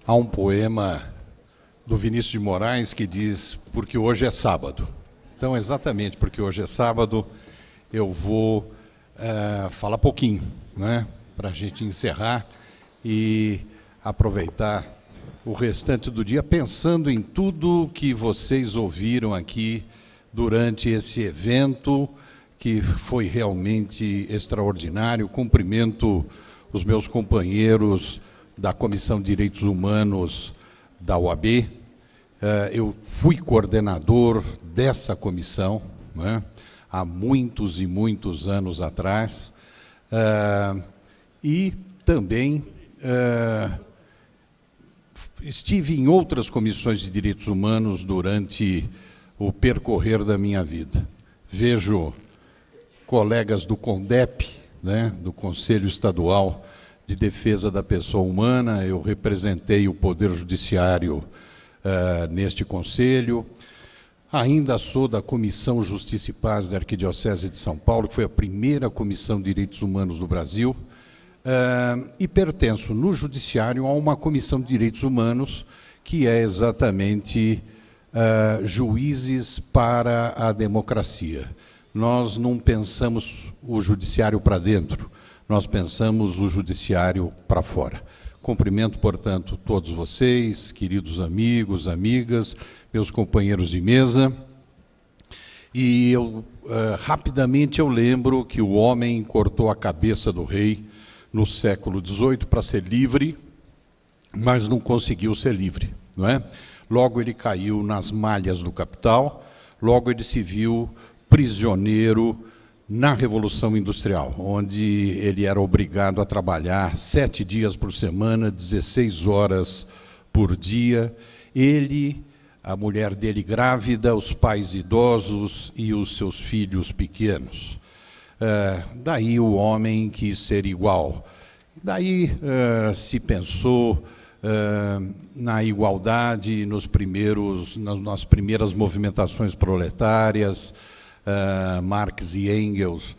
Há um poema do Vinícius de Moraes que diz: porque hoje é sábado. Então, exatamente porque hoje é sábado, eu vou falar pouquinho, né, para a gente encerrar e aproveitar o restante do dia pensando em tudo que vocês ouviram aqui durante esse evento, que foi realmente extraordinário. Cumprimento os meus companheiros da Comissão de Direitos Humanos da OAB. Eu fui coordenador dessa comissão, né, há muitos e muitos anos atrás, e também estive em outras comissões de direitos humanos durante o percorrer da minha vida. Vejo colegas do CONDEP, né, do Conselho Estadual de Defesa da Pessoa Humana. Eu representei o Poder Judiciário neste conselho. Ainda sou da Comissão Justiça e Paz da Arquidiocese de São Paulo, que foi a primeira comissão de direitos humanos do Brasil, e pertenço no Judiciário a uma comissão de direitos humanos que é exatamente juízes para a democracia. Nós não pensamos o judiciário para dentro, nós pensamos o judiciário para fora. Cumprimento, portanto, todos vocês, queridos amigos, amigas, meus companheiros de mesa. E rapidamente eu lembro que o homem cortou a cabeça do rei no século XVIII para ser livre, mas não conseguiu ser livre, não é? Logo ele caiu nas malhas do capital, logo ele se viu prisioneiro na Revolução Industrial, onde ele era obrigado a trabalhar 7 dias por semana, 16 horas por dia. Ele, a mulher dele grávida, os pais idosos e os seus filhos pequenos. Daí o homem quis ser igual. Daí se pensou na igualdade nas primeiras movimentações proletárias. Marx e Engels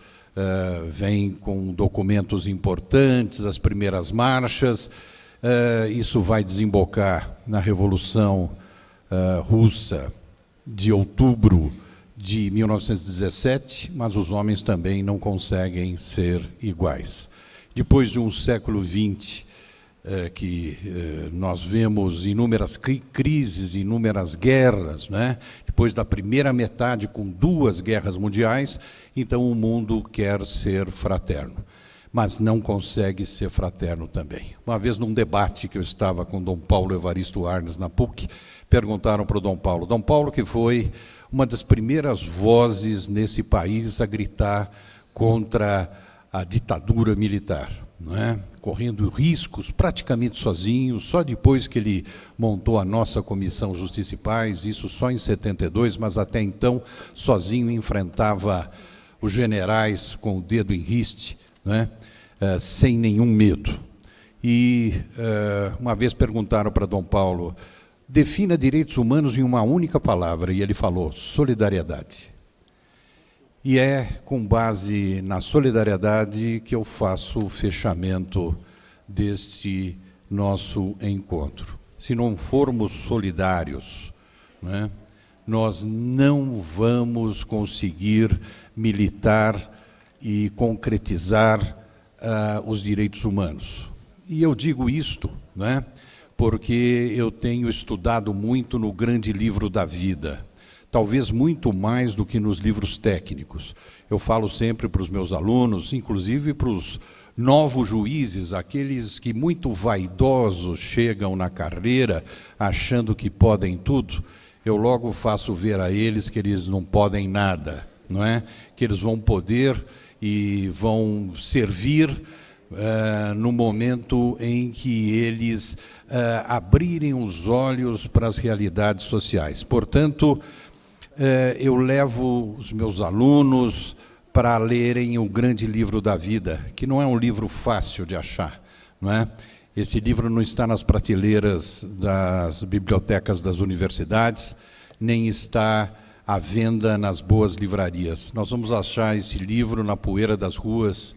vêm com documentos importantes, as primeiras marchas. Isso vai desembocar na Revolução Russa de outubro de 1917, mas os homens também não conseguem ser iguais. Depois de um século XX, que nós vemos inúmeras crises, inúmeras guerras, né? Depois da primeira metade com 2 guerras mundiais, então o mundo quer ser fraterno, mas não consegue ser fraterno também. Uma vez num debate que eu estava com Dom Paulo Evaristo Arnes na PUC, perguntaram para o Dom Paulo, que foi uma das primeiras vozes nesse país a gritar contra a ditadura militar, não é? Correndo riscos praticamente sozinho, só depois que ele montou a nossa Comissão Justiça e Paz, isso só em 72, mas até então sozinho enfrentava os generais com o dedo em riste, né? Sem nenhum medo. E uma vez perguntaram para Dom Paulo: defina direitos humanos em uma única palavra, e ele falou: solidariedade. E é com base na solidariedade que eu faço o fechamento deste nosso encontro. Se não formos solidários, né, nós não vamos conseguir militar e concretizar os direitos humanos. E eu digo isto, né, porque eu tenho estudado muito no grande livro da vida, talvez muito mais do que nos livros técnicos. Eu falo sempre para os meus alunos, inclusive para os novos juízes, aqueles que muito vaidosos chegam na carreira achando que podem tudo, eu logo faço ver a eles que eles não podem nada, não é? Que eles vão poder e vão servir no momento em que eles abrirem os olhos para as realidades sociais. Portanto, eu levo os meus alunos para lerem o grande livro da vida, que não é um livro fácil de achar, não é? Esse livro não está nas prateleiras das bibliotecas das universidades, nem está à venda nas boas livrarias. Nós vamos achar esse livro na poeira das ruas,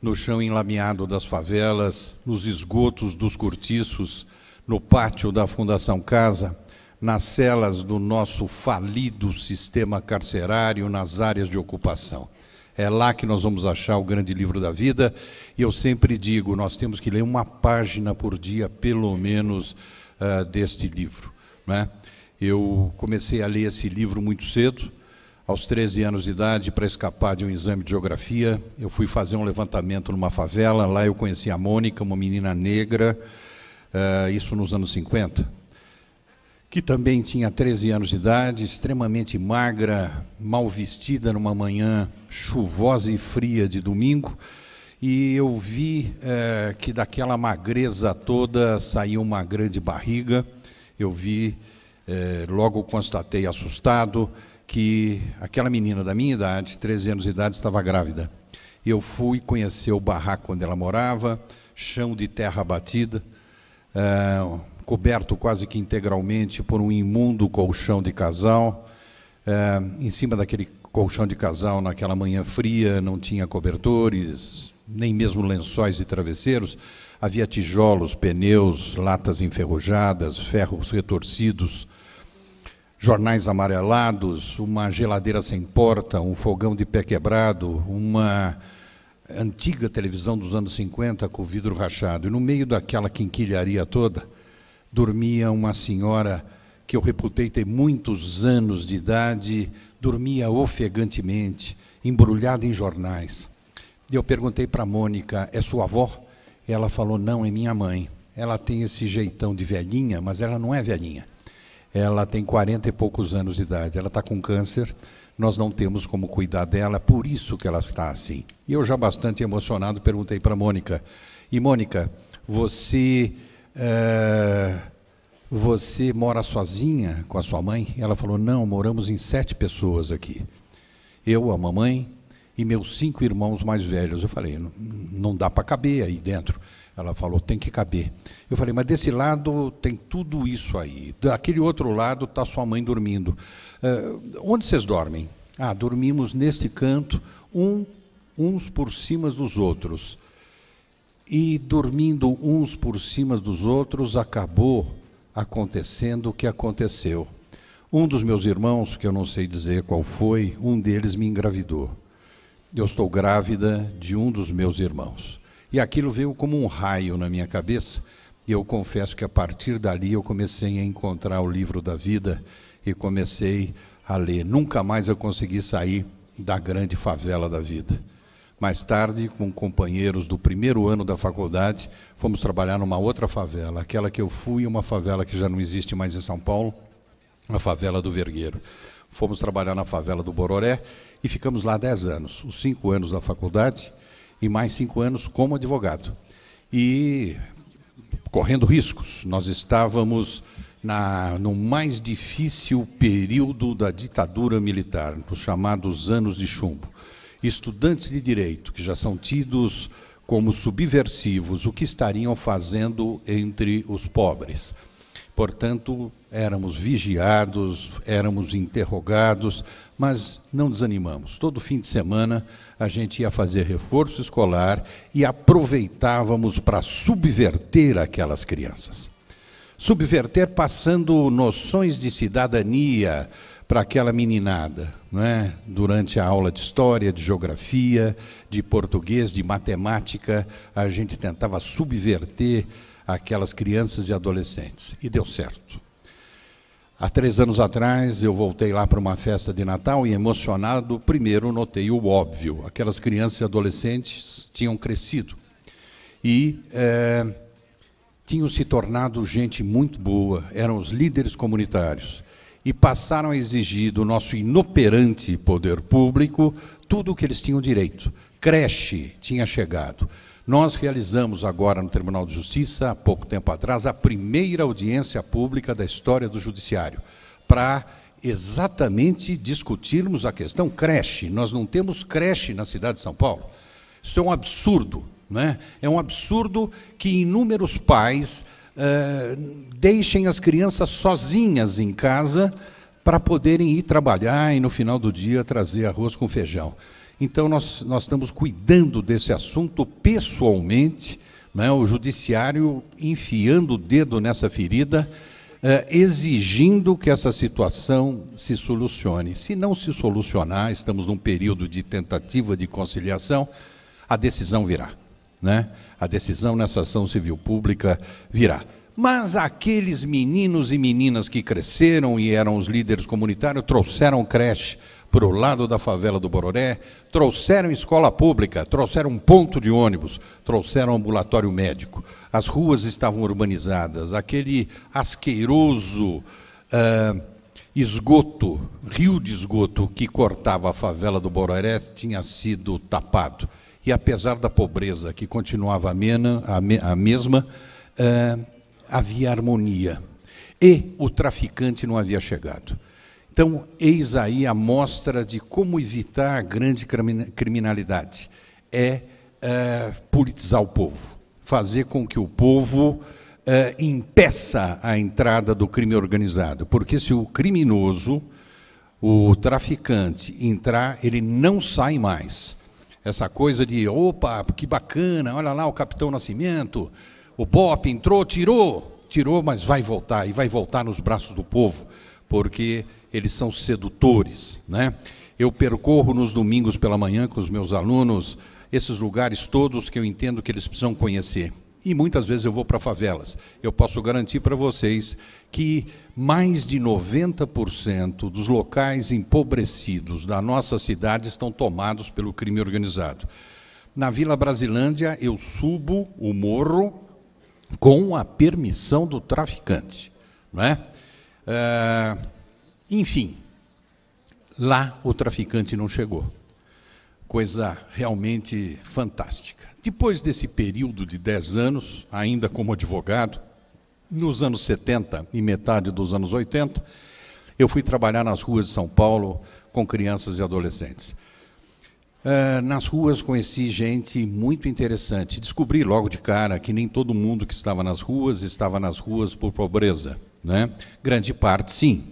no chão enlameado das favelas, nos esgotos dos cortiços, no pátio da Fundação Casa, nas celas do nosso falido sistema carcerário, nas áreas de ocupação. É lá que nós vamos achar o grande livro da vida, e eu sempre digo, nós temos que ler uma página por dia, pelo menos, deste livro, né? Eu comecei a ler esse livro muito cedo, aos 13 anos de idade, para escapar de um exame de geografia. Eu fui fazer um levantamento numa favela, lá eu conheci a Mônica, uma menina negra, isso nos anos 50, que também tinha 13 anos de idade, extremamente magra, mal vestida numa manhã chuvosa e fria de domingo, e eu vi que daquela magreza toda saiu uma grande barriga. Eu vi, logo constatei assustado, que aquela menina da minha idade, 13 anos de idade, estava grávida. Eu fui conhecer o barraco onde ela morava, chão de terra batida, coberto quase que integralmente por um imundo colchão de casal. Em cima daquele colchão de casal, naquela manhã fria, não tinha cobertores, nem mesmo lençóis e travesseiros. Havia tijolos, pneus, latas enferrujadas, ferros retorcidos, jornais amarelados, uma geladeira sem porta, um fogão de pé quebrado, uma antiga televisão dos anos 50 com vidro rachado. E no meio daquela quinquilharia toda, dormia uma senhora que eu reputei ter muitos anos de idade, dormia ofegantemente, embrulhada em jornais. E eu perguntei para a Mônica, é sua avó? Ela falou, não, é minha mãe. Ela tem esse jeitão de velhinha, mas ela não é velhinha. Ela tem 40 e poucos anos de idade, ela está com câncer, nós não temos como cuidar dela, por isso que ela está assim. E eu, já bastante emocionado, perguntei para a Mônica, e Mônica, você mora sozinha com a sua mãe? Ela falou, não, moramos em 7 pessoas aqui. Eu, a mamãe e meus 5 irmãos mais velhos. Eu falei, não dá para caber aí dentro. Ela falou, tem que caber. Eu falei, mas desse lado tem tudo isso aí. Daquele outro lado está sua mãe dormindo. Onde vocês dormem? Ah, dormimos neste canto, uns por cima dos outros. E dormindo uns por cima dos outros, acabou acontecendo o que aconteceu. Um dos meus irmãos, que eu não sei dizer qual foi, um deles me engravidou. Eu estou grávida de um dos meus irmãos. E aquilo veio como um raio na minha cabeça, e eu confesso que a partir dali eu comecei a encontrar o livro da vida e comecei a ler. Nunca mais eu consegui sair da grande favela da vida. Mais tarde, com companheiros do primeiro ano da faculdade, fomos trabalhar numa outra favela, aquela que eu fui, uma favela que já não existe mais em São Paulo, a favela do Vergueiro. Fomos trabalhar na favela do Bororé e ficamos lá 10 anos, os 5 anos da faculdade e mais 5 anos como advogado. E correndo riscos, nós estávamos no mais difícil período da ditadura militar, nos chamados anos de chumbo. Estudantes de direito, que já são tidos como subversivos, o que estariam fazendo entre os pobres? Portanto, éramos vigiados, éramos interrogados, mas não desanimamos. Todo fim de semana a gente ia fazer reforço escolar e aproveitávamos para subverter aquelas crianças. Subverter passando noções de cidadania para aquela meninada, não é? Durante a aula de história, de geografia, de português, de matemática, a gente tentava subverter aquelas crianças e adolescentes. E deu certo. Há 3 anos atrás, eu voltei lá para uma festa de Natal e, emocionado, primeiro notei o óbvio. Aquelas crianças e adolescentes tinham crescido e tinham se tornado gente muito boa, eram os líderes comunitários e passaram a exigir do nosso inoperante poder público tudo o que eles tinham direito. Creche tinha chegado. Nós realizamos agora no Tribunal de Justiça, há pouco tempo atrás, a primeira audiência pública da história do Judiciário, para exatamente discutirmos a questão creche. Nós não temos creche na cidade de São Paulo. Isso é um absurdo, né? É um absurdo que inúmeros pais deixem as crianças sozinhas em casa para poderem ir trabalhar e, no final do dia, trazer arroz com feijão. Então, nós estamos cuidando desse assunto pessoalmente né? O judiciário enfiando o dedo nessa ferida, exigindo que essa situação se solucione. Se não se solucionar, estamos num período de tentativa de conciliação, a decisão virá, né? A decisão nessa ação civil pública virá. Mas aqueles meninos e meninas que cresceram e eram os líderes comunitários, trouxeram creche para o lado da favela do Bororé, trouxeram escola pública, trouxeram um ponto de ônibus, trouxeram ambulatório médico. As ruas estavam urbanizadas, aquele asqueroso esgoto, rio de esgoto que cortava a favela do Bororé tinha sido tapado. E apesar da pobreza que continuava a mesma, havia harmonia. E o traficante não havia chegado. Então, eis aí a mostra de como evitar a grande criminalidade. Politizar o povo, fazer com que o povo impeça a entrada do crime organizado. Porque se o criminoso, o traficante, entrar, ele não sai mais. Essa coisa de, opa, que bacana, olha lá o Capitão Nascimento, o BOPE entrou, tirou, mas vai voltar, e vai voltar nos braços do povo, porque eles são sedutores, né? Eu percorro nos domingos pela manhã com os meus alunos esses lugares todos que eu entendo que eles precisam conhecer. E muitas vezes eu vou para favelas. Eu posso garantir para vocês que mais de 90% dos locais empobrecidos da nossa cidade estão tomados pelo crime organizado. Na Vila Brasilândia, eu subo o morro com a permissão do traficante, não é? Enfim, lá o traficante não chegou. Coisa realmente fantástica. Depois desse período de 10 anos, ainda como advogado, nos anos 70 e metade dos anos 80, eu fui trabalhar nas ruas de São Paulo com crianças e adolescentes. Nas ruas conheci gente muito interessante. Descobri logo de cara que nem todo mundo que estava nas ruas por pobreza, né? Grande parte, sim.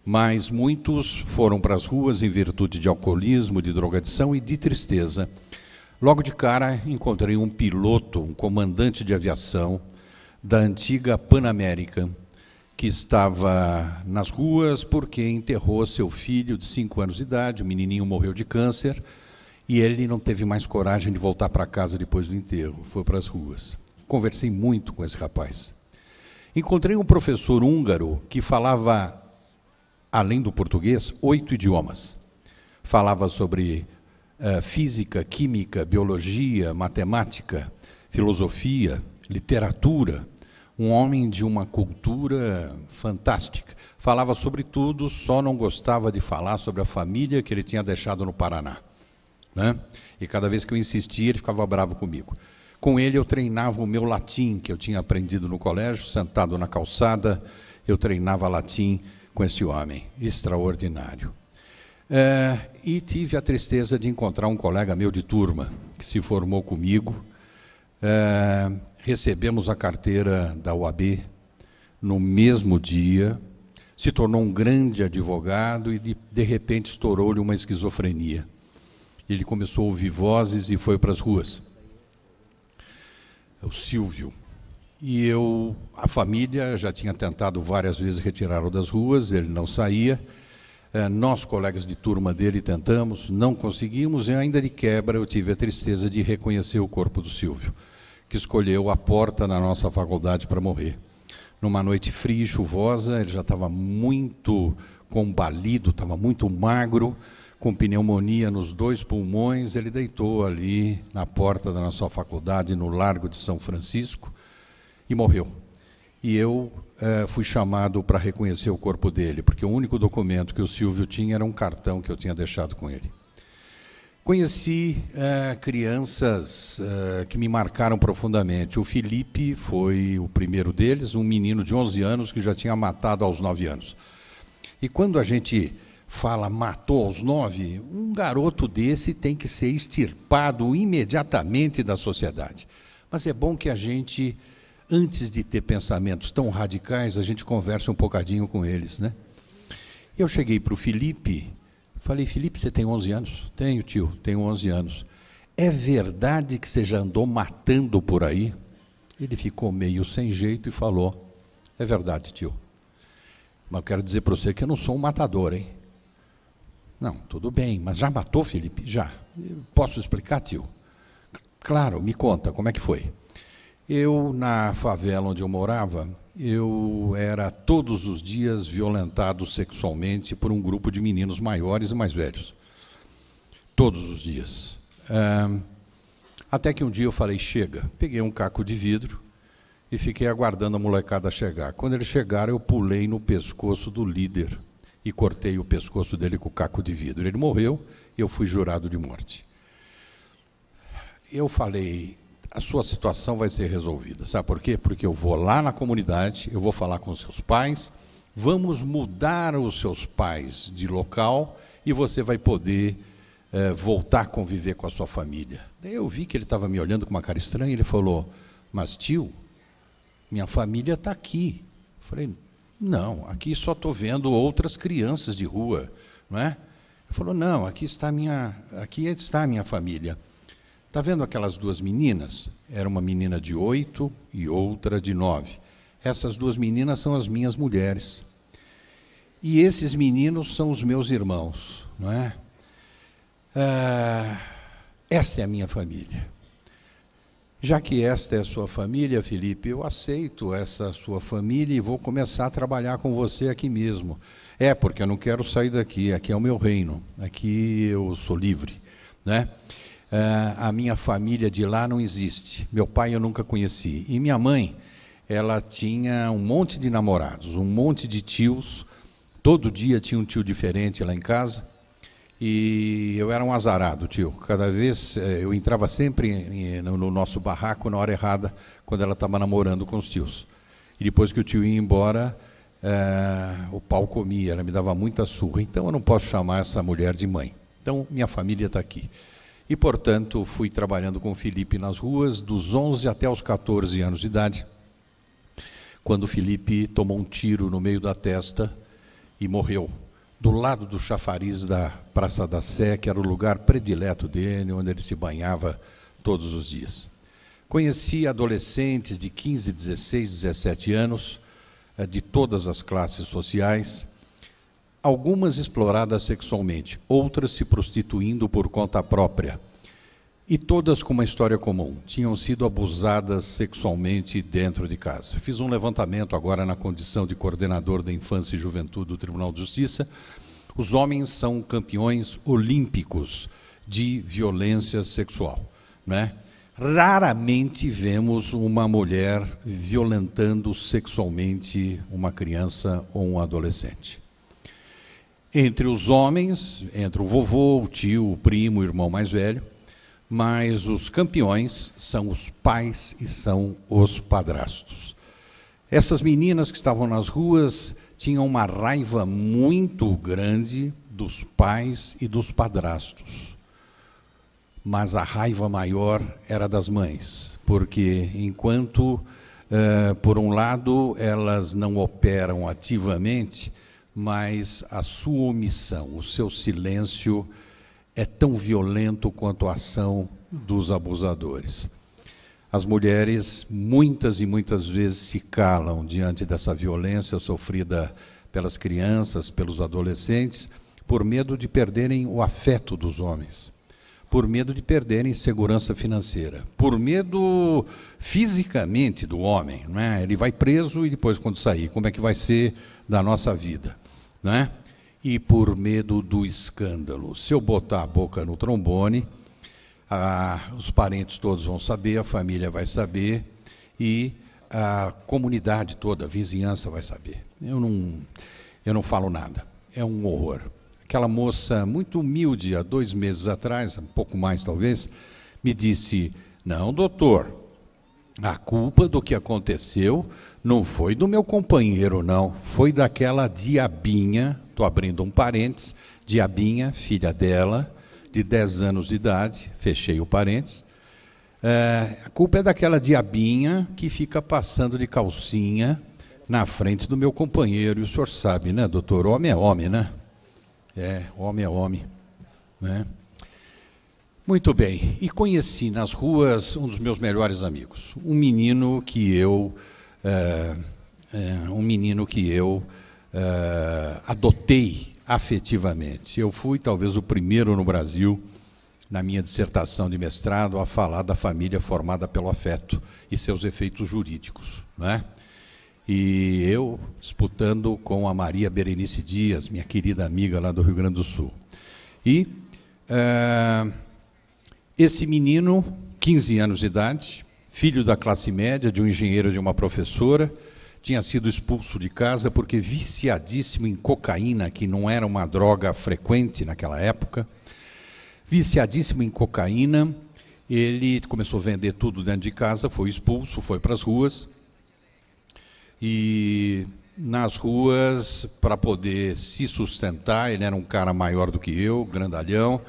Mas muitos foram para as ruas em virtude de alcoolismo, de drogadição e de tristeza. Logo de cara, encontrei um piloto, um comandante de aviação da antiga Panamérica, que estava nas ruas porque enterrou seu filho de 5 anos de idade, o menininho morreu de câncer, e ele não teve mais coragem de voltar para casa depois do enterro, foi para as ruas. Conversei muito com esse rapaz. Encontrei um professor húngaro que falava, além do português, 8 idiomas. Falava sobre física, química, biologia, matemática, filosofia, literatura. Um homem de uma cultura fantástica. Falava sobre tudo, só não gostava de falar sobre a família que ele tinha deixado no Paraná, né? E cada vez que eu insistia, ele ficava bravo comigo. Com ele eu treinava o meu latim, que eu tinha aprendido no colégio, sentado na calçada, eu treinava latim com esse homem, extraordinário. E tive a tristeza de encontrar um colega meu de turma, que se formou comigo. Recebemos a carteira da OAB no mesmo dia, se tornou um grande advogado e, de repente, estourou-lhe uma esquizofrenia. Ele começou a ouvir vozes e foi para as ruas. O Silvio. E a família já tinha tentado várias vezes retirá-lo das ruas, ele não saía. Nós, colegas de turma dele, tentamos, não conseguimos, e ainda de quebra eu tive a tristeza de reconhecer o corpo do Silvio, que escolheu a porta na nossa faculdade para morrer. Numa noite fria e chuvosa, ele já estava muito combalido, estava muito magro, com pneumonia nos 2 pulmões, ele deitou ali na porta da nossa faculdade, no Largo de São Francisco, e morreu. E eu fui chamado para reconhecer o corpo dele, porque o único documento que o Silvio tinha era um cartão que eu tinha deixado com ele. Conheci crianças que me marcaram profundamente. O Felipe foi o primeiro deles, um menino de 11 anos que já tinha matado aos 9 anos. E quando a gente fala matou aos 9, um garoto desse tem que ser extirpado imediatamente da sociedade. Mas é bom que a gente, antes de ter pensamentos tão radicais, a gente converse um bocadinho com eles, né? Eu cheguei para o Felipe, falei, Felipe, você tem 11 anos? Tenho, tio, tenho 11 anos. É verdade que você já andou matando por aí? Ele ficou meio sem jeito e falou: é verdade, tio. Mas eu quero dizer para você que eu não sou um matador, hein? Não, tudo bem, mas já matou, Felipe? Já. Posso explicar, tio? Claro, me conta, como é que foi? Eu, na favela onde eu morava, eu era todos os dias violentado sexualmente por um grupo de meninos maiores e mais velhos. Todos os dias. Até que um dia eu falei: chega. Peguei um caco de vidro e fiquei aguardando a molecada chegar. Quando eles chegaram, eu pulei no pescoço do líder e cortei o pescoço dele com o caco de vidro. Ele morreu e eu fui jurado de morte. Eu falei: a sua situação vai ser resolvida. Sabe por quê? Porque eu vou lá na comunidade, eu vou falar com os seus pais, vamos mudar os seus pais de local e você vai poder voltar a conviver com a sua família. Daí eu vi que ele estava me olhando com uma cara estranha e ele falou: mas tio, minha família está aqui. Eu falei: não, aqui só estou vendo outras crianças de rua, não é? Ele falou: não, aqui está a minha família. Está vendo aquelas duas meninas? Era uma menina de 8 e outra de 9. Essas duas meninas são as minhas mulheres. E esses meninos são os meus irmãos, não é? Esta é a minha família. Já que esta é a sua família, Felipe, eu aceito essa sua família e vou começar a trabalhar com você aqui mesmo. Porque eu não quero sair daqui, aqui é o meu reino, aqui eu sou livre, né? A minha família de lá não existe, meu pai eu nunca conheci. E minha mãe, ela tinha um monte de namorados, um monte de tios, todo dia tinha um tio diferente lá em casa. E eu era um azarado, tio. Cada vez eu entrava sempre no nosso barraco na hora errada, quando ela estava namorando com os tios. E depois que o tio ia embora, o pau comia, ela me dava muita surra. Então eu não posso chamar essa mulher de mãe. Então minha família está aqui. E, portanto, fui trabalhando com o Felipe nas ruas, dos 11 até os 14 anos de idade, quando o Felipe tomou um tiro no meio da testa e morreu, do lado do chafariz da Praça da Sé, que era o lugar predileto dele, onde ele se banhava todos os dias. Conheci adolescentes de 15, 16, 17 anos, de todas as classes sociais, algumas exploradas sexualmente, outras se prostituindo por conta própria, e todas com uma história comum, tinham sido abusadas sexualmente dentro de casa. Fiz um levantamento agora na condição de coordenador da Infância e Juventude do Tribunal de Justiça. Os homens são campeões olímpicos de violência sexual, né? Raramente vemos uma mulher violentando sexualmente uma criança ou um adolescente. Entre os homens, entre o vovô, o tio, o primo, o irmão mais velho, mas os campeões são os pais e são os padrastos. Essas meninas que estavam nas ruas tinham uma raiva muito grande dos pais e dos padrastos. Mas a raiva maior era das mães, porque enquanto, por um lado, elas não operam ativamente, mas a sua omissão, o seu silêncio é tão violento quanto a ação dos abusadores. As mulheres, muitas e muitas vezes, se calam diante dessa violência sofrida pelas crianças, pelos adolescentes, por medo de perderem o afeto dos homens, por medo de perderem segurança financeira, por medo fisicamente do homem, não é? Ele vai preso e depois, quando sair, como é que vai ser da nossa vida, não é? E por medo do escândalo. Se eu botar a boca no trombone, os parentes todos vão saber, a família vai saber e a comunidade toda, a vizinhança vai saber. Eu não falo nada, é um horror. Aquela moça muito humilde, há 2 meses atrás, um pouco mais talvez, me disse: não, doutor, a culpa do que aconteceu não foi do meu companheiro, não, foi daquela diabinha, estou abrindo um parênteses, diabinha, filha dela, de 10 anos de idade, fechei o parênteses. A culpa é daquela diabinha que fica passando de calcinha na frente do meu companheiro. E o senhor sabe, né, doutor? Homem é homem, né? Homem é homem, né? Muito bem, e conheci nas ruas um dos meus melhores amigos, um menino que eu adotei afetivamente. Eu fui talvez o primeiro no Brasil, na minha dissertação de mestrado, a falar da família formada pelo afeto e seus efeitos jurídicos, né? E eu disputando com a Maria Berenice Dias, minha querida amiga lá do Rio Grande do Sul. E esse menino, 15 anos de idade, filho da classe média, de um engenheiro e de uma professora, tinha sido expulso de casa porque viciadíssimo em cocaína, que não era uma droga frequente naquela época, viciadíssimo em cocaína, ele começou a vender tudo dentro de casa, foi expulso, foi para as ruas, e nas ruas, para poder se sustentar, ele era um cara maior do que eu, grandalhão,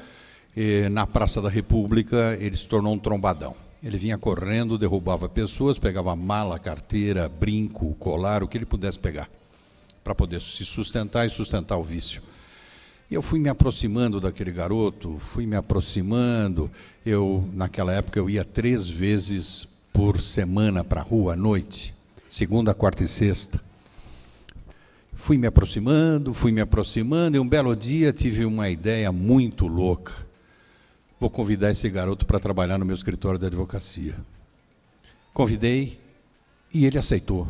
e na Praça da República ele se tornou um trombadão. Ele vinha correndo, derrubava pessoas, pegava mala, carteira, brinco, colar, o que ele pudesse pegar, para poder se sustentar e sustentar o vício. E eu fui me aproximando daquele garoto, fui me aproximando. Naquela época, eu ia 3 vezes por semana para a rua à noite, segunda, quarta e sexta. Fui me aproximando, e um belo dia tive uma ideia muito louca. Vou convidar esse garoto para trabalhar no meu escritório de advocacia. Convidei e ele aceitou.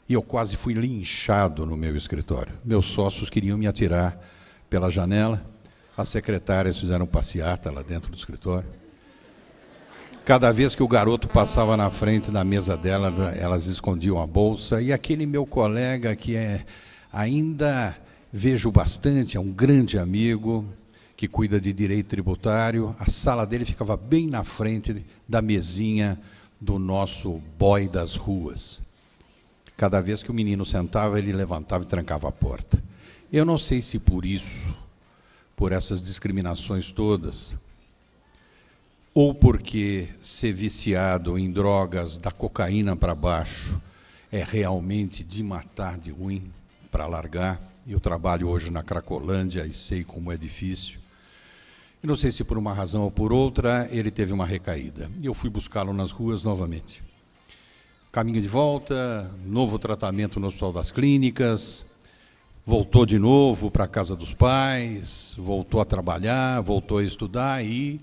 E eu quase fui linchado no meu escritório. Meus sócios queriam me atirar pela janela, as secretárias fizeram passeata lá dentro do escritório. Cada vez que o garoto passava na frente da mesa dela, elas escondiam a bolsa, e aquele meu colega que ainda vejo bastante, é um grande amigo, que cuida de direito tributário, a sala dele ficava bem na frente da mesinha do nosso boy das ruas. Cada vez que o menino sentava, ele levantava e trancava a porta. Eu não sei se por isso, por essas discriminações todas, ou porque ser viciado em drogas da cocaína para baixo é realmente de matar de ruim para largar. Eu trabalho hoje na Cracolândia e sei como é difícil. E não sei se por uma razão ou por outra, ele teve uma recaída. E eu fui buscá-lo nas ruas novamente. Caminho de volta, novo tratamento no Hospital das Clínicas, voltou de novo para a casa dos pais, voltou a trabalhar, voltou a estudar e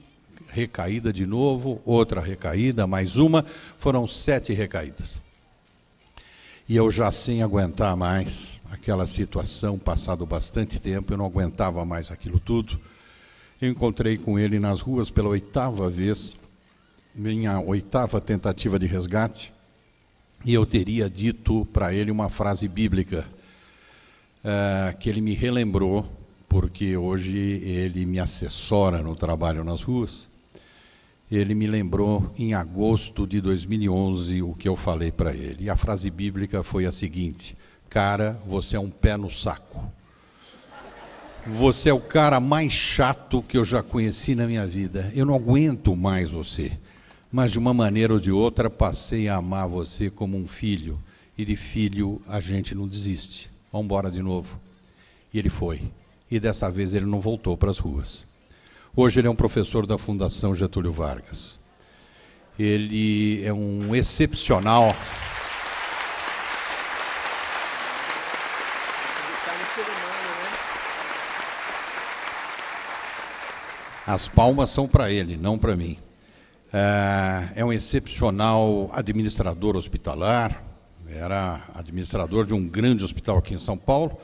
recaída de novo, outra recaída, mais uma, foram 7 recaídas. E eu já sem aguentar mais aquela situação, passado bastante tempo, eu não aguentava mais aquilo tudo. Eu encontrei com ele nas ruas pela 8ª vez, minha 8ª tentativa de resgate, e eu teria dito para ele uma frase bíblica, que ele me relembrou, porque hoje ele me assessora no trabalho nas ruas. Ele me lembrou em agosto de 2011 o que eu falei para ele. E a frase bíblica foi a seguinte: cara, você é um pé no saco. Você é o cara mais chato que eu já conheci na minha vida. Eu não aguento mais você. Mas de uma maneira ou de outra passei a amar você como um filho. E de filho a gente não desiste. Vamos embora de novo. E ele foi. E dessa vez ele não voltou para as ruas. Hoje ele é um professor da Fundação Getúlio Vargas. Ele é um excepcional... As palmas são para ele, não para mim. É um excepcional administrador hospitalar, era administrador de um grande hospital aqui em São Paulo,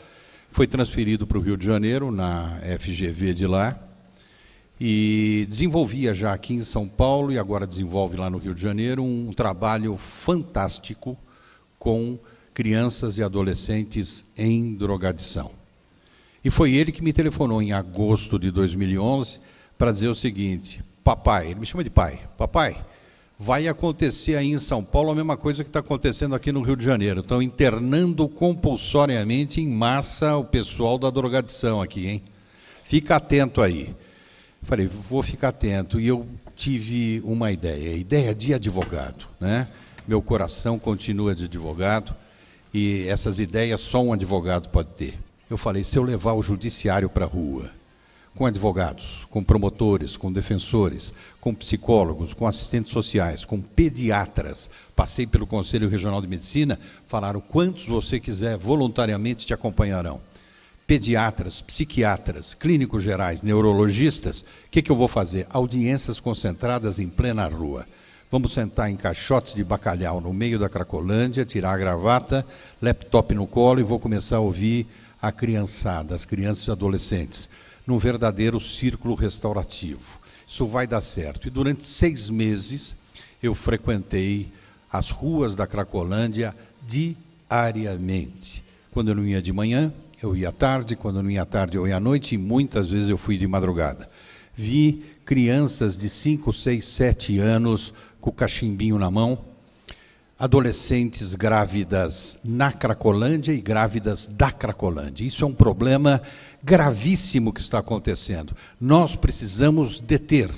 foi transferido para o Rio de Janeiro, na FGV de lá, e desenvolvia já aqui em São Paulo, e agora desenvolve lá no Rio de Janeiro, um trabalho fantástico com crianças e adolescentes em drogadição. E foi ele que me telefonou em agosto de 2011 para dizer o seguinte: papai, ele me chama de pai, papai, vai acontecer aí em São Paulo a mesma coisa que está acontecendo aqui no Rio de Janeiro. Estão internando compulsoriamente em massa o pessoal da drogadição aqui, hein? Fica atento aí. Falei, vou ficar atento. E eu tive uma ideia de advogado, né? Meu coração continua de advogado e essas ideias só um advogado pode ter. Eu falei, se eu levar o judiciário para a rua, com advogados, com promotores, com defensores, com psicólogos, com assistentes sociais, com pediatras. Passei pelo Conselho Regional de Medicina, falaram quantos você quiser voluntariamente te acompanharão. Pediatras, psiquiatras, clínicos gerais, neurologistas. O que eu vou fazer? Audiências concentradas em plena rua. Vamos sentar em caixotes de bacalhau no meio da Cracolândia, tirar a gravata, laptop no colo e vou começar a ouvir a criançada, as crianças e adolescentes, num verdadeiro círculo restaurativo. Isso vai dar certo. E durante 6 meses eu frequentei as ruas da Cracolândia diariamente. Quando eu não ia de manhã, eu ia à tarde, quando eu não ia à tarde, eu ia à noite, e muitas vezes eu fui de madrugada. Vi crianças de 5, 6, 7 anos com o cachimbinho na mão, adolescentes grávidas na Cracolândia e grávidas da Cracolândia. Isso é um problema gravíssimo que está acontecendo. Nós precisamos deter,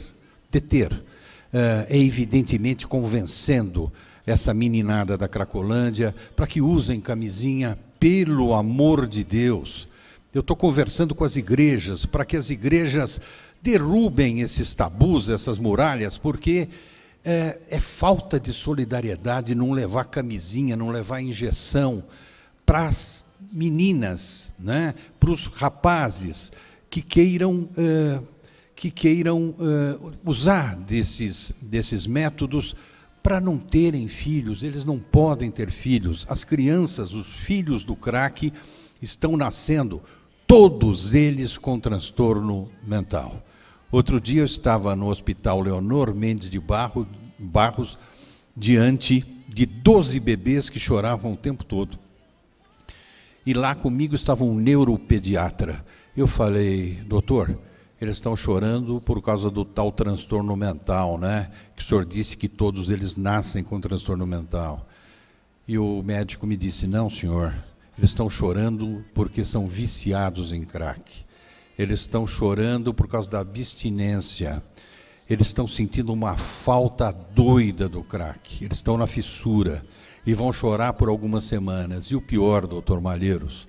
evidentemente convencendo essa meninada da Cracolândia para que usem camisinha, pelo amor de Deus. Eu estou conversando com as igrejas para que as igrejas derrubem esses tabus, essas muralhas, porque é falta de solidariedade não levar camisinha, não levar injeção para as meninas, né? Para os rapazes que queiram usar desses métodos para não terem filhos. Eles não podem ter filhos. As crianças, os filhos do crack, estão nascendo, todos eles com transtorno mental. Outro dia eu estava no Hospital Leonor Mendes de Barros, diante de 12 bebês que choravam o tempo todo. E lá comigo estava um neuropediatra. Eu falei, doutor, eles estão chorando por causa do tal transtorno mental, né? Que o senhor disse que todos eles nascem com transtorno mental. E o médico me disse, não, senhor, eles estão chorando porque são viciados em crack. Eles estão chorando por causa da abstinência. Eles estão sentindo uma falta doida do crack. Eles estão na fissura e vão chorar por algumas semanas. E o pior, doutor Malheiros,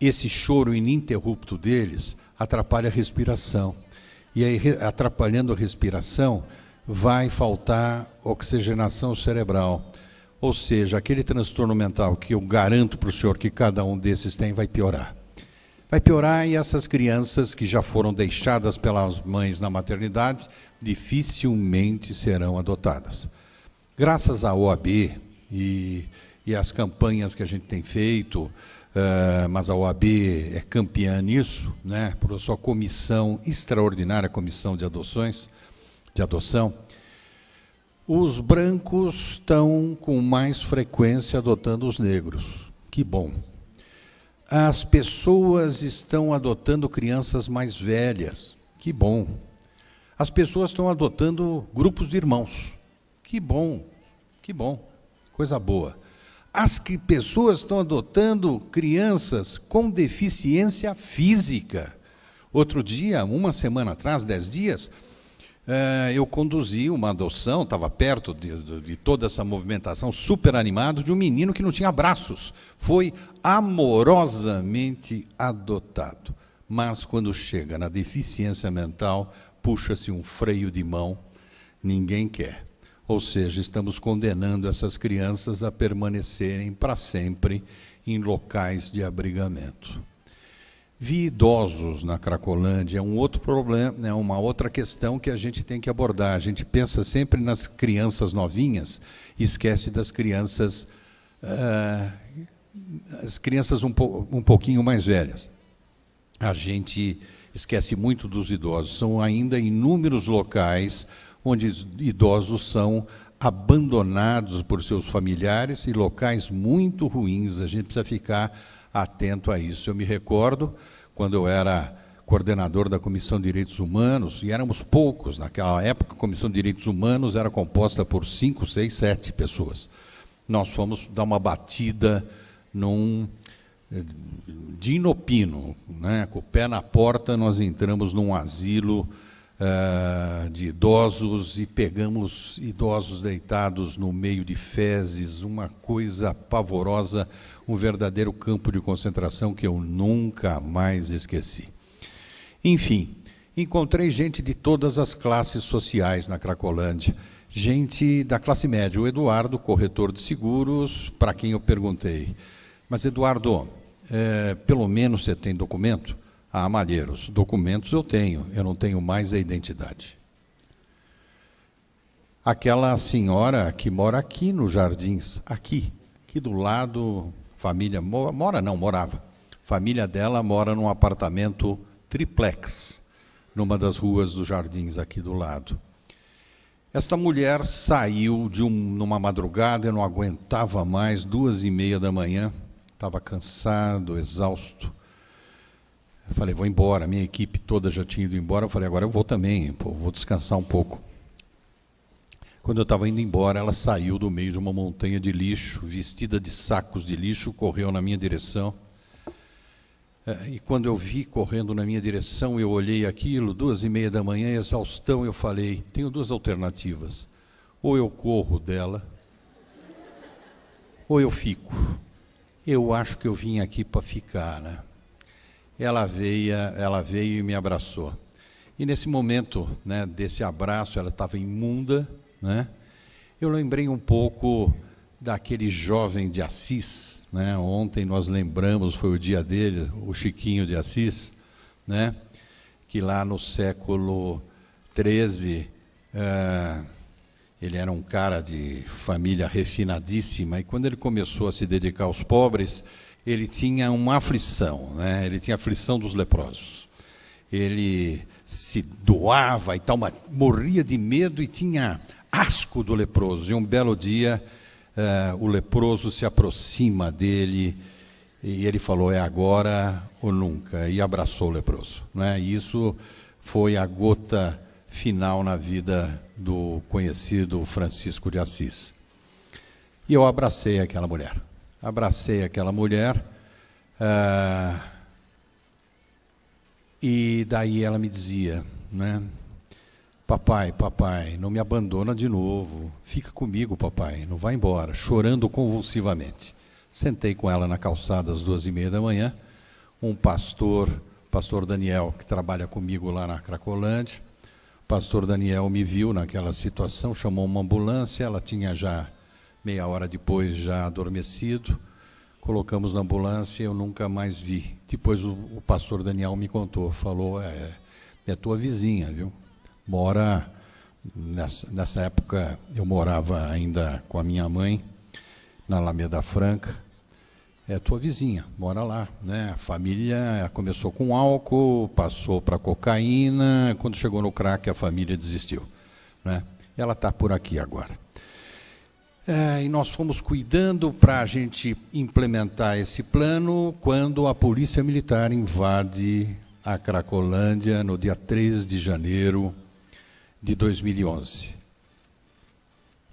esse choro ininterrupto deles atrapalha a respiração. E aí, atrapalhando a respiração, vai faltar oxigenação cerebral. Ou seja, aquele transtorno mental que eu garanto para o senhor que cada um desses tem, vai piorar. Vai piorar, e essas crianças que já foram deixadas pelas mães na maternidade dificilmente serão adotadas. Graças à OAB e às campanhas que a gente tem feito, mas a OAB é campeã nisso, né, por sua comissão extraordinária, comissão de adoção, os brancos estão com mais frequência adotando os negros. Que bom. As pessoas estão adotando crianças mais velhas. Que bom. As pessoas estão adotando grupos de irmãos. Que bom, coisa boa. As pessoas estão adotando crianças com deficiência física. Outro dia, uma semana atrás, 10 dias, eu conduzi uma adoção, estava perto de toda essa movimentação, super animado, de um menino que não tinha braços. Foi amorosamente adotado. Mas quando chega na deficiência mental, puxa-se um freio de mão, ninguém quer. Ou seja, estamos condenando essas crianças a permanecerem para sempre em locais de abrigamento. Vi idosos na Cracolândia, é um outro problema, é uma outra questão que a gente tem que abordar. A gente pensa sempre nas crianças novinhas e esquece das crianças, um pouquinho mais velhas. A gente esquece muito dos idosos. São ainda inúmeros locais onde idosos são abandonados por seus familiares, e locais muito ruins. A gente precisa ficar atento a isso. Eu me recordo, quando eu era coordenador da Comissão de Direitos Humanos, e éramos poucos, naquela época a Comissão de Direitos Humanos era composta por 5, 6, 7 pessoas. Nós fomos dar uma batida de inopino, né? Com o pé na porta, nós entramos num asilo de idosos e pegamos idosos deitados no meio de fezes, uma coisa pavorosa, um verdadeiro campo de concentração que eu nunca mais esqueci. Enfim, encontrei gente de todas as classes sociais na Cracolândia. Gente da classe média. O Eduardo, corretor de seguros, para quem eu perguntei. Mas, Eduardo, pelo menos você tem documento? Ah, Malheiros, documentos eu não tenho mais a identidade. Aquela senhora que mora aqui nos Jardins, aqui do lado, família, morava. Família dela mora num apartamento triplex, numa das ruas dos Jardins aqui do lado. Esta mulher saiu numa madrugada, eu não aguentava mais, 2h30 da manhã, estava cansado, exausto. Eu falei, vou embora, minha equipe toda já tinha ido embora, eu falei, agora eu vou também, vou descansar um pouco. Quando eu estava indo embora, ela saiu do meio de uma montanha de lixo, vestida de sacos de lixo, correu na minha direção. E quando eu vi correndo na minha direção, eu olhei aquilo, 2h30 da manhã, exaustão, eu falei, tenho duas alternativas. Ou eu corro dela, ou eu fico. Eu acho que eu vim aqui para ficar, né? Ela veio e me abraçou. E nesse momento, né, desse abraço, ela estava imunda, né? Eu lembrei um pouco daquele jovem de Assis, né? Ontem nós lembramos, foi o dia dele, o Chiquinho de Assis, né? Que lá no século XIII, ele era um cara de família refinadíssima, e quando ele começou a se dedicar aos pobres, ele tinha uma aflição, né? Ele tinha a aflição dos leprosos. Ele se doava e tal, mas morria de medo e tinha asco do leproso. E um belo dia, o leproso se aproxima dele e ele falou, é agora ou nunca, e abraçou o leproso, né? E isso foi a gota final na vida do conhecido Francisco de Assis. E eu abracei aquela mulher. E daí ela me dizia, né? Papai, não me abandona de novo, fica comigo, papai, não vai embora, chorando convulsivamente. Sentei com ela na calçada às 2h30 da manhã, um pastor Daniel, que trabalha comigo lá na Cracolândia, o pastor Daniel me viu naquela situação, chamou uma ambulância, ela tinha já, meia hora depois, já adormecido, colocamos na ambulância e eu nunca mais vi. Depois o pastor Daniel me contou, falou, é tua vizinha, viu? Mora, nessa época eu morava ainda com a minha mãe, na Alameda Franca, é tua vizinha, mora lá, né? A família começou com álcool, passou para cocaína, quando chegou no crack a família desistiu, né? Ela está por aqui agora. E nós fomos cuidando para a gente implementar esse plano quando a Polícia Militar invade a Cracolândia no dia 3 de janeiro de 2011.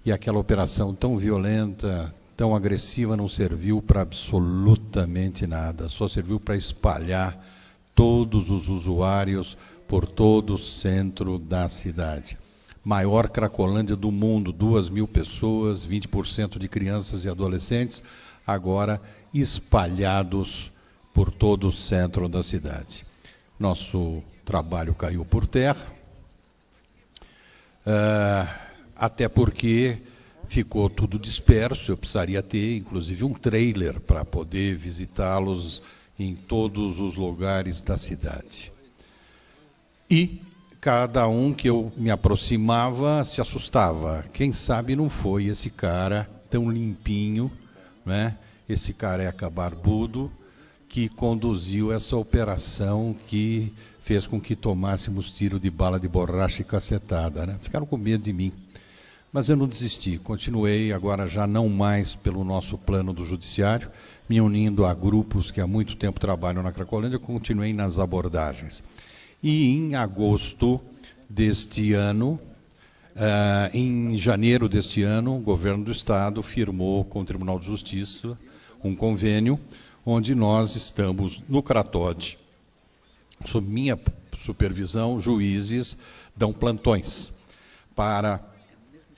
E aquela operação tão violenta, tão agressiva, não serviu para absolutamente nada, só serviu para espalhar todos os usuários por todo o centro da cidade. Maior Cracolândia do mundo, 2.000 pessoas, 20% de crianças e adolescentes, agora espalhados por todo o centro da cidade. Nosso trabalho caiu por terra, até porque ficou tudo disperso, eu precisaria ter, inclusive, um trailer para poder visitá-los em todos os lugares da cidade. E cada um que eu me aproximava se assustava. Quem sabe não foi esse cara tão limpinho, né? Esse careca barbudo, que conduziu essa operação que fez com que tomássemos tiro de bala de borracha e cacetada, né? Ficaram com medo de mim. Mas eu não desisti, continuei, agora já não mais pelo nosso plano do judiciário, me unindo a grupos que há muito tempo trabalham na Cracolândia, continuei nas abordagens. E em agosto deste ano, em janeiro deste ano, o governo do Estado firmou com o Tribunal de Justiça um convênio onde nós estamos no CRATOD, sob minha supervisão, juízes dão plantões para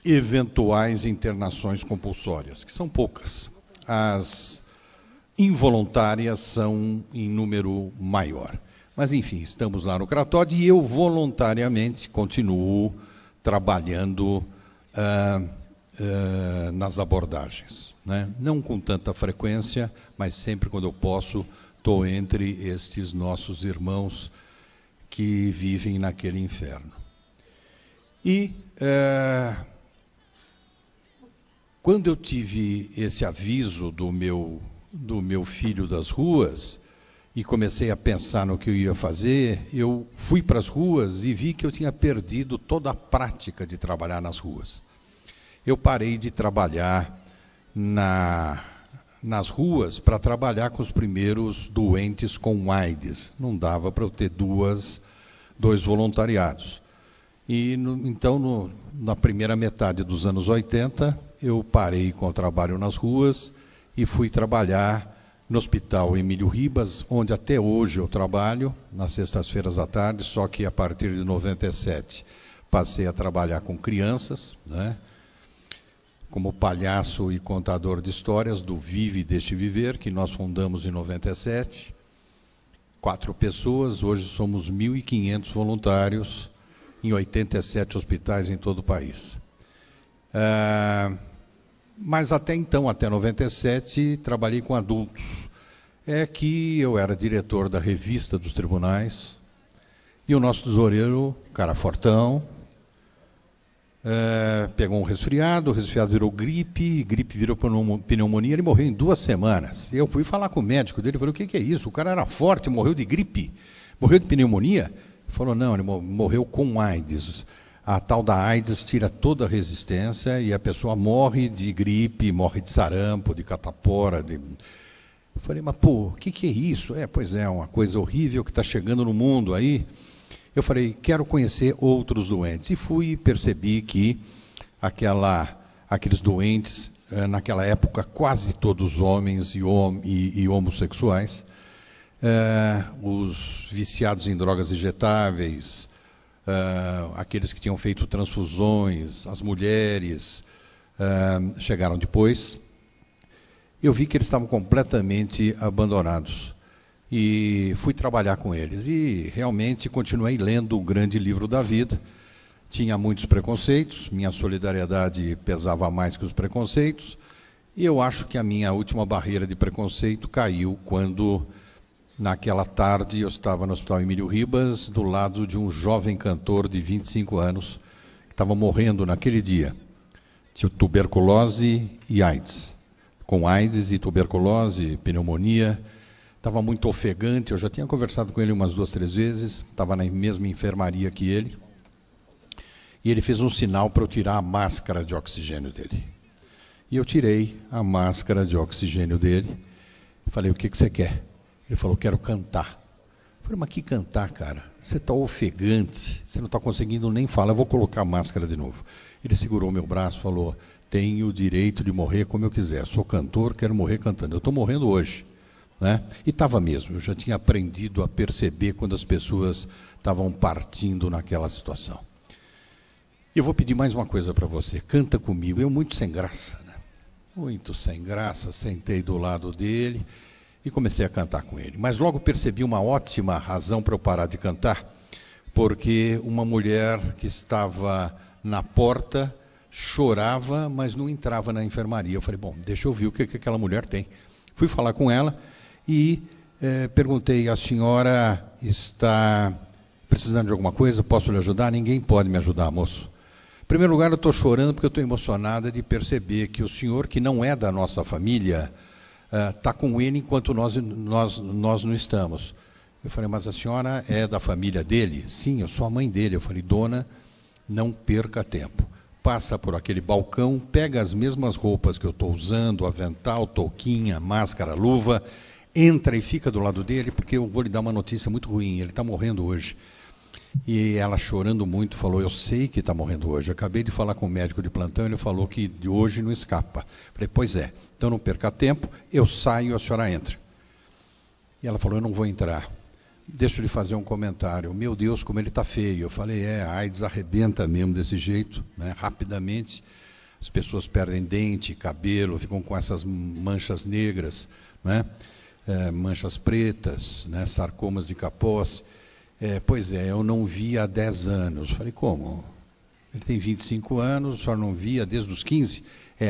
eventuais internações compulsórias, que são poucas. As involuntárias são em número maior. Mas, enfim, estamos lá no CRATOD e eu voluntariamente continuo trabalhando nas abordagens, né? Não com tanta frequência, mas sempre quando eu posso, estou entre estes nossos irmãos que vivem naquele inferno. E quando eu tive esse aviso do meu filho das ruas e comecei a pensar no que eu ia fazer, eu fui para as ruas e vi que eu tinha perdido toda a prática de trabalhar nas ruas. Eu parei de trabalhar nas ruas para trabalhar com os primeiros doentes com AIDS. Não dava para eu ter dois voluntariados. E, então, na primeira metade dos anos 80, eu parei com o trabalho nas ruas e fui trabalhar no Hospital Emílio Ribas, onde até hoje eu trabalho, nas sextas-feiras à tarde, só que a partir de 97 passei a trabalhar com crianças, né? Como palhaço e contador de histórias do Vive e Deixe Viver, que nós fundamos em 97. 4 pessoas, hoje somos 1.500 voluntários em 87 hospitais em todo o país. Mas até então, até 97, trabalhei com adultos. É que eu era diretor da revista dos tribunais, e o nosso tesoureiro, cara fortão, pegou um resfriado, o resfriado virou gripe, gripe virou pneumonia, ele morreu em 2 semanas. E eu fui falar com o médico dele, falei, o que é isso? O cara era forte, morreu de gripe, morreu de pneumonia? Ele falou, não, ele morreu com AIDS. A tal da AIDS tira toda a resistência e a pessoa morre de gripe, morre de sarampo, de catapora. Eu falei, mas pô, o que é isso? Pois é, uma coisa horrível que está chegando no mundo aí. Eu falei, quero conhecer outros doentes. E fui e percebi que aqueles doentes, naquela época, quase todos homens e homossexuais, os viciados em drogas injetáveis, aqueles que tinham feito transfusões, as mulheres, chegaram depois. Eu vi que eles estavam completamente abandonados. E fui trabalhar com eles. E realmente continuei lendo o grande livro da vida. Tinha muitos preconceitos, minha solidariedade pesava mais que os preconceitos. E eu acho que a minha última barreira de preconceito caiu quando, naquela tarde, eu estava no Hospital Emílio Ribas, do lado de um jovem cantor de 25 anos, que estava morrendo naquele dia. Tinha tuberculose e AIDS. Com AIDS e tuberculose, pneumonia. Estava muito ofegante, eu já tinha conversado com ele umas 2, 3 vezes, estava na mesma enfermaria que ele. E ele fez um sinal para eu tirar a máscara de oxigênio dele. E eu tirei a máscara de oxigênio dele. Falei, o que você quer? Ele falou, quero cantar. Eu falei, mas que cantar, cara? Você está ofegante, você não está conseguindo nem falar, eu vou colocar a máscara de novo. Ele segurou meu braço e falou, tenho o direito de morrer como eu quiser, sou cantor, quero morrer cantando. Eu estou morrendo hoje. Né? E estava mesmo, eu já tinha aprendido a perceber quando as pessoas estavam partindo naquela situação. Eu vou pedir mais uma coisa para você, canta comigo. Eu muito sem graça, né? Muito sem graça, sentei do lado dele e comecei a cantar com ele. Mas logo percebi uma ótima razão para eu parar de cantar, porque uma mulher que estava na porta chorava, mas não entrava na enfermaria. Eu falei, bom, deixa eu ver o que aquela mulher tem. Fui falar com ela e perguntei, a senhora está precisando de alguma coisa? Posso lhe ajudar? Ninguém pode me ajudar, moço. Em primeiro lugar, eu estou chorando porque eu estou emocionada de perceber que o senhor, que não é da nossa família, está com ele enquanto nós não estamos. Eu falei, mas a senhora é da família dele? Sim, eu sou a mãe dele. Eu falei, dona, não perca tempo. Passa por aquele balcão, pega as mesmas roupas que eu estou usando, avental, touquinha, máscara, luva, entra e fica do lado dele, porque eu vou lhe dar uma notícia muito ruim, ele está morrendo hoje. E ela, chorando muito, falou, eu sei que está morrendo hoje. Eu acabei de falar com o médico de plantão, ele falou que de hoje não escapa. Falei, pois é, então não perca tempo, eu saio e a senhora entra. E ela falou, eu não vou entrar. Deixa eu lhe fazer um comentário. Meu Deus, como ele está feio. Eu falei, a AIDS arrebenta mesmo desse jeito, né? Rapidamente. As pessoas perdem dente, cabelo, ficam com essas manchas negras, né? manchas pretas, né, sarcomas de Kaposi. Pois é, eu não via há 10 anos. Falei, como? Ele tem 25 anos, só não via desde os 15?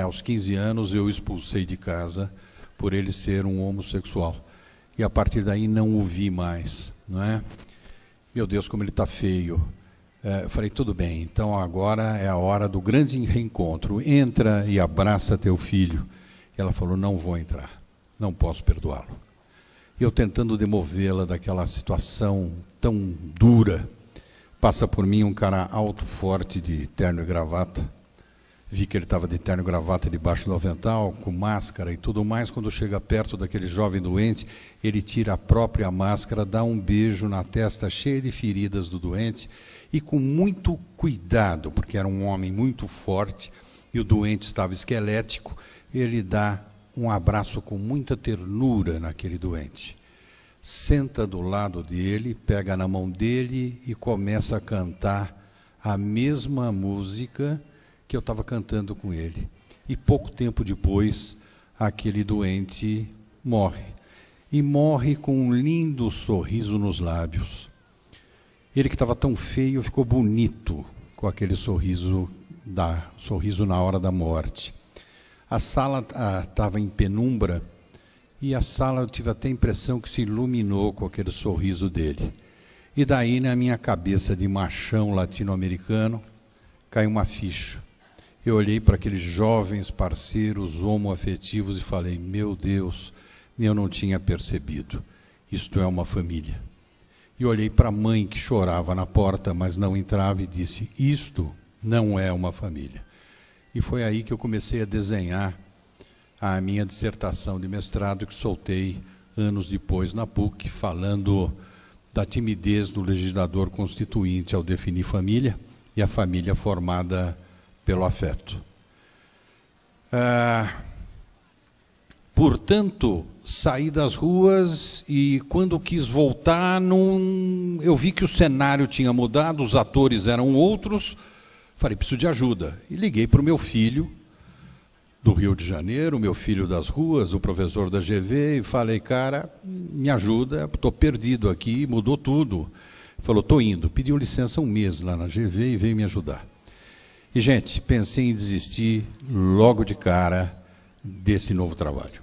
Aos 15 anos eu expulsei de casa por ele ser um homossexual. E a partir daí não o vi mais, não é? Meu Deus, como ele está feio. Eu falei, tudo bem, então agora é a hora do grande reencontro. Entra e abraça teu filho. E ela falou, não vou entrar, não posso perdoá-lo. Eu tentando demovê-la daquela situação tão dura. Passa por mim um cara alto, forte, de terno e gravata. Vi que ele estava de terno e gravata debaixo do avental, com máscara e tudo mais. Quando chega perto daquele jovem doente, ele tira a própria máscara, dá um beijo na testa cheia de feridas do doente e com muito cuidado, porque era um homem muito forte e o doente estava esquelético, ele dá um abraço com muita ternura naquele doente. Senta do lado dele, pega na mão dele e começa a cantar a mesma música que eu estava cantando com ele. E pouco tempo depois, aquele doente morre. E morre com um lindo sorriso nos lábios. Ele que estava tão feio ficou bonito com aquele sorriso na hora da morte. A sala estava em penumbra e a sala eu tive até a impressão que se iluminou com aquele sorriso dele. E daí, na minha cabeça de machão latino-americano, caiu uma ficha. Eu olhei para aqueles jovens parceiros homoafetivos e falei, meu Deus, eu não tinha percebido. Isto é uma família. E olhei para a mãe que chorava na porta, mas não entrava e disse, isto não é uma família. E foi aí que eu comecei a desenhar a minha dissertação de mestrado, que soltei anos depois na PUC, falando da timidez do legislador constituinte ao definir família, e a família formada pelo afeto. Portanto, saí das ruas e quando quis voltar, eu vi que o cenário tinha mudado, os atores eram outros, falei, preciso de ajuda. E liguei para o meu filho, do Rio de Janeiro, meu filho das ruas, o professor da GV, e falei, cara, me ajuda, estou perdido aqui, mudou tudo. Ele falou, estou indo. Pediu licença um mês lá na GV e veio me ajudar. E, gente, pensei em desistir logo de cara desse novo trabalho.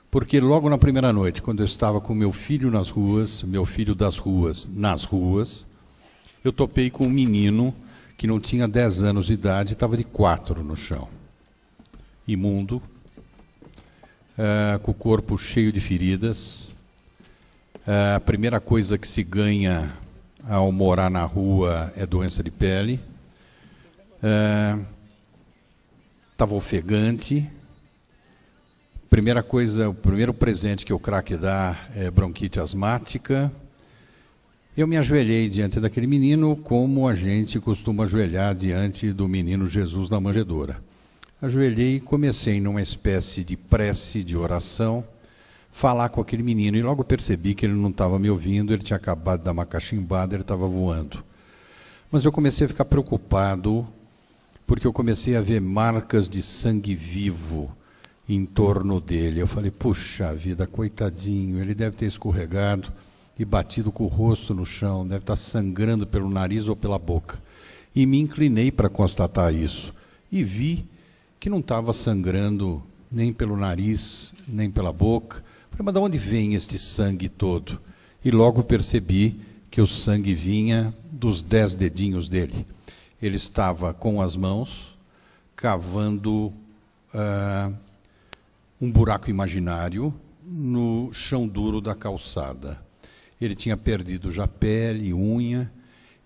Porque logo na primeira noite, quando eu estava com meu filho nas ruas, meu filho das ruas nas ruas, eu topei com um menino que não tinha 10 anos de idade, estava de 4 no chão. Imundo, com o corpo cheio de feridas. A primeira coisa que se ganha ao morar na rua é doença de pele. Estava ofegante. Primeira coisa, o primeiro presente que o crack dá é bronquite asmática. Eu me ajoelhei diante daquele menino como a gente costuma ajoelhar diante do menino Jesus na manjedoura. Ajoelhei e comecei numa espécie de prece, de oração, falar com aquele menino. E logo percebi que ele não estava me ouvindo, ele tinha acabado de dar uma cachimbada, ele estava voando. Mas eu comecei a ficar preocupado, porque eu comecei a ver marcas de sangue vivo em torno dele. Eu falei, puxa vida, coitadinho, ele deve ter escorregado e batido com o rosto no chão, deve estar sangrando pelo nariz ou pela boca. E me inclinei para constatar isso. E vi que não estava sangrando nem pelo nariz, nem pela boca. Falei, mas de onde vem este sangue todo? E logo percebi que o sangue vinha dos 10 dedinhos dele. Ele estava com as mãos cavando um buraco imaginário no chão duro da calçada. Ele tinha perdido já pele, unha,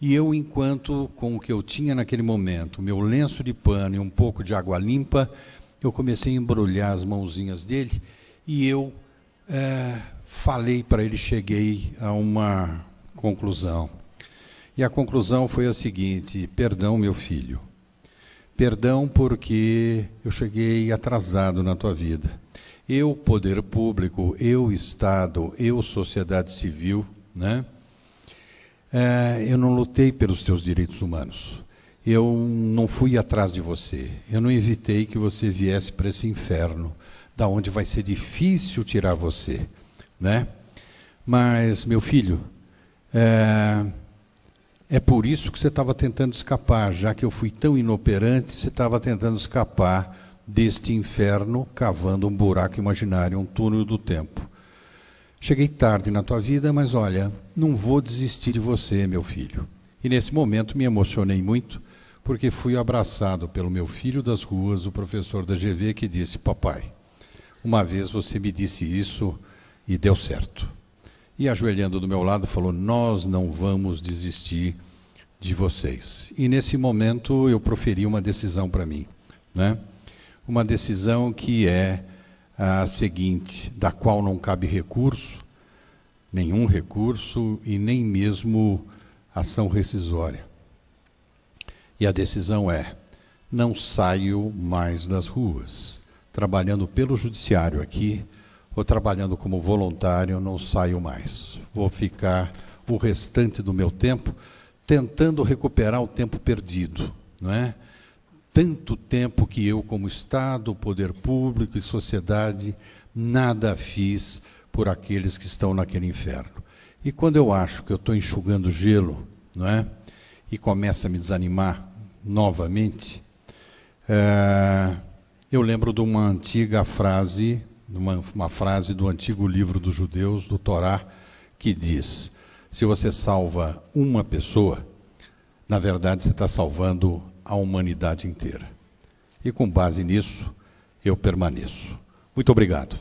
e eu, enquanto com o que eu tinha naquele momento, meu lenço de pano e um pouco de água limpa, eu comecei a embrulhar as mãozinhas dele e eu falei para ele, cheguei a uma conclusão. E a conclusão foi a seguinte: perdão, meu filho. Perdão porque eu cheguei atrasado na tua vida. Eu, poder público, eu, Estado, eu, sociedade civil, né? Eu não lutei pelos teus direitos humanos. Eu não fui atrás de você. Eu não evitei que você viesse para esse inferno, da onde vai ser difícil tirar você. né? Mas, meu filho, é por isso que você estava tentando escapar, já que eu fui tão inoperante, você estava tentando escapar deste inferno, cavando um buraco imaginário, um túnel do tempo. Cheguei tarde na tua vida, mas olha, não vou desistir de você, meu filho. E nesse momento me emocionei muito, porque fui abraçado pelo meu filho das ruas, o professor da GV, que disse: papai, uma vez você me disse isso e deu certo. E ajoelhando do meu lado falou: nós não vamos desistir de vocês. E nesse momento eu proferi uma decisão para mim, né? Uma decisão que é a seguinte, da qual não cabe recurso, nenhum recurso e nem mesmo ação rescisória. E a decisão é: não saio mais das ruas. Trabalhando pelo judiciário aqui, ou trabalhando como voluntário, não saio mais. Vou ficar o restante do meu tempo tentando recuperar o tempo perdido, não é? Tanto tempo que eu, como Estado, poder público e sociedade, nada fiz por aqueles que estão naquele inferno. E quando eu acho que eu estou enxugando gelo, não é? E começa a me desanimar novamente, eu lembro de uma antiga frase, uma frase do antigo livro dos judeus, do Torá, que diz: se você salva uma pessoa, na verdade você está salvando a humanidade inteira. E com base nisso, eu permaneço. Muito obrigado.